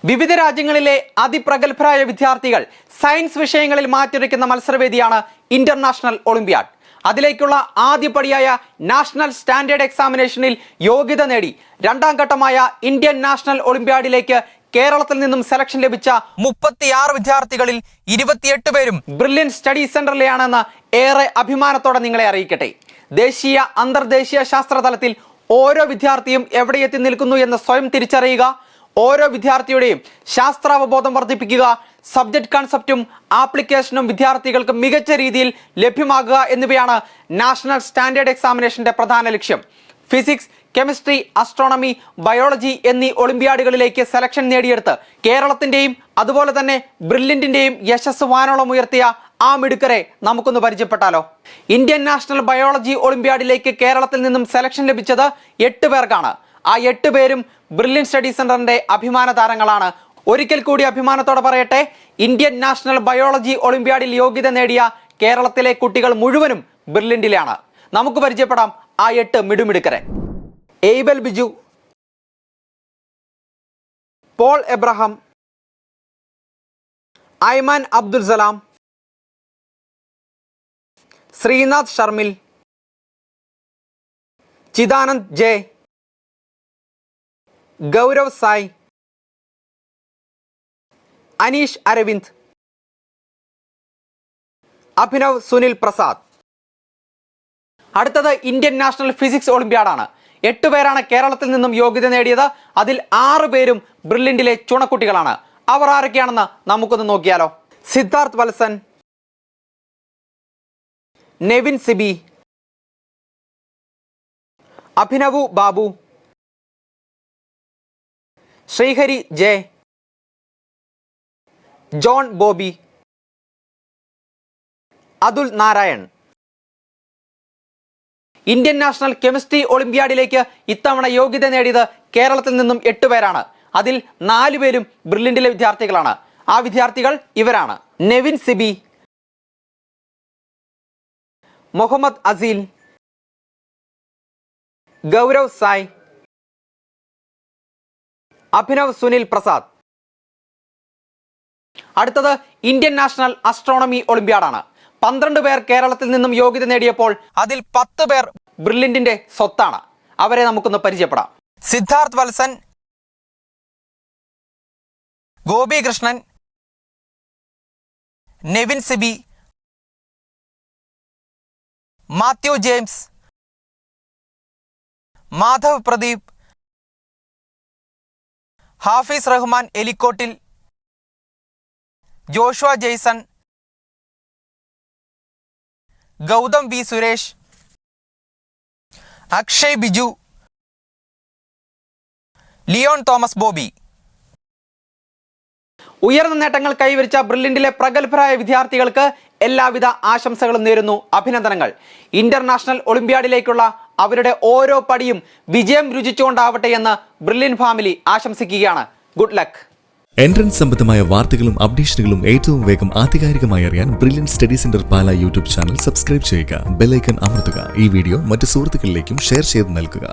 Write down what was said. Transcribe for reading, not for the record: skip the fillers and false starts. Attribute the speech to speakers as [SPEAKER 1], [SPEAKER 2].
[SPEAKER 1] വിവിധ രാജ്യങ്ങളിലെ അതിപ്രഗത്ഭരായ വിദ്യാർത്ഥികൾ സയൻസ് വിഷയങ്ങളിൽ മാറ്റുരയ്ക്കുന്ന മത്സരവേദിയാണ് ഇന്റർനാഷണൽ ഒളിമ്പ്യാഡ്. അതിലേക്കുള്ള ആദ്യപടിയായ നാഷണൽ സ്റ്റാൻഡേർഡ് എക്സാമിനേഷനിൽ യോഗ്യത നേടി രണ്ടാം ഘട്ടമായ ഇന്ത്യൻ നാഷണൽ ഒളിമ്പ്യാഡിലേക്ക് കേരളത്തിൽ നിന്നും സെലക്ഷൻ ലഭിച്ച 36 വിദ്യാർത്ഥികളിൽ 28 പേരും ബ്രില്യൻ സ്റ്റഡി സെന്ററിലെയാണെന്ന് ഏറെ അഭിമാനത്തോടെ നിങ്ങളെ അറിയിക്കട്ടെ. ദേശീയ അന്തർദേശീയ ശാസ്ത്രതലത്തിൽ ഓരോ വിദ്യാർത്ഥിയും എവിടെ എത്തി നിൽക്കുന്നു എന്ന് സ്വയം തിരിച്ചറിയുക, ഓരോ വിദ്യാർത്ഥിയുടെയും ശാസ്ത്രാവബോധം വർദ്ധിപ്പിക്കുക, സബ്ജക്ട് കൺസെപ്റ്റും ആപ്ലിക്കേഷനും വിദ്യാർത്ഥികൾക്ക് മികച്ച രീതിയിൽ ലഭ്യമാകുക എന്നിവയാണ് നാഷണൽ സ്റ്റാൻഡേർഡ് എക്സാമിനേഷന്റെ പ്രധാന ലക്ഷ്യം. ഫിസിക്സ്, കെമിസ്ട്രി, അസ്ട്രോണമി, ബയോളജി എന്നീ ഒളിമ്പ്യാഡുകളിലേക്ക് സെലക്ഷൻ നേടിയെടുത്ത് കേരളത്തിന്റെയും അതുപോലെ തന്നെ ബ്രില്യന്റിന്റെയും യശസ് വാനോളം ഉയർത്തിയ ആ മിടുക്കരെ നമുക്കൊന്ന് പരിചയപ്പെട്ടാലോ. ഇന്ത്യൻ നാഷണൽ ബയോളജി ഒളിമ്പ്യാഡിലേക്ക് കേരളത്തിൽ നിന്നും സെലക്ഷൻ ലഭിച്ചത് 8 പേർക്കാണ്. ആ 8 പേരും ബ്രില്യൻ സ്റ്റഡി സെന്ററിന്റെ അഭിമാന താരങ്ങളാണ്. ഒരിക്കൽ കൂടി അഭിമാനത്തോടെ പറയട്ടെ, ഇന്ത്യൻ നാഷണൽ ബയോളജി ഒളിമ്പ്യാഡിൽ യോഗ്യത നേടിയ കേരളത്തിലെ കുട്ടികൾ മുഴുവനും ബ്രില്യന്റിലാണ്. നമുക്ക് പരിചയപ്പെടാം ആ 8 മിടുമിടുക്കരെ. Abel Biju, Paul Abraham, Aiman Abdul Salam, Sreenath Sharmil, Chidanand J, Gaurav Sai, Aneesh Aravind, Abhinav Sunil Prasad. അടുത്തത് ഇന്ത്യൻ നാഷണൽ ഫിസിക്സ് ഒളിമ്പ്യാഡാണ്. 8 പേരാണ് കേരളത്തിൽ നിന്നും യോഗ്യത നേടിയത്. അതിൽ 6 പേരും ബ്രില്യന്റിലെ ചുണക്കുട്ടികളാണ്. അവർ ആരൊക്കെയാണെന്ന് നമുക്കൊന്ന് നോക്കിയാലോ. Siddharth Valsan, Nevin Sibi, Abhinav Babu, Sreehari J, John Bobby, Athul Narayan. Indian national chemistry ഒളിമ്പ്യാഡിലേക്ക് ഇത്തവണ യോഗ്യത നേടിയത് കേരളത്തിൽ നിന്നും 8 പേരാണ്. അതിൽ 4 പേരും ബ്രില്യന്റിലെ വിദ്യാർത്ഥികളാണ്. ആ വിദ്യാർത്ഥികൾ ഇവരാണ്: നെവിൻ സിബി, മുഹമ്മദ് അസീൽ, ഗൗരവ് സായ്, അഭിനവ് സുനിൽ പ്രസാദ്. അടുത്തത് ഇന്ത്യൻ നാഷണൽ അസ്ട്രോണമി ഒളിമ്പ്യാഡാണ്. 12 പേർ കേരളത്തിൽ നിന്നും യോഗ്യത നേടിയപ്പോൾ അതിൽ 10 പേർ ബ്രില്യന്റിന്റെ സ്വത്താണ്. അവരെ നമുക്കൊന്ന് പരിചയപ്പെടാം. Siddharth Valsan, Gopi Krishnan, Nevin Sibi, Mathew James, Madhav Pradeep, Hafiz Rahman Elikottil, Joshua Jason, Gautham V Suresh, Akshay Biju, Leon Thomas Bobby. ഉയർന്ന നേട്ടങ്ങൾ കൈവരിച്ച ബ്രില്യന്റിലെ പ്രഗത്ഭരായ വിദ്യാർത്ഥികൾക്ക് എല്ലാവിധ ആശംസകളും നേരുന്നു. അഭിനന്ദനങ്ങൾ. ഇന്റർനാഷണൽ ഒളിമ്പ്യാഡിലേക്കുള്ള അവരുടെ ഓരോ പടിയും വിജയം രുചിച്ചുകൊണ്ടാവട്ടെ എന്ന് ബ്രില്യൻ ഫാമിലി ആശംസിക്കുകയാണ്. Good luck.
[SPEAKER 2] എൻട്രൻസ് സംബന്ധമായ വാർത്തകളും അപ്ഡേഷനുകളും ഏറ്റവും വേഗം ആധികാരികമായി അറിയാൻ ബ്രില്യൻ സ്റ്റഡി സെന്റർ പാല യൂട്യൂബ് ചാനൽ സബ്സ്ക്രൈബ് ചെയ്യുക. ബെൽ ഐക്കൺ അമർത്തുക. ഈ വീഡിയോ മറ്റ് സുഹൃത്തുക്കളിലേക്കും ഷെയർ ചെയ്ത് നൽകുക.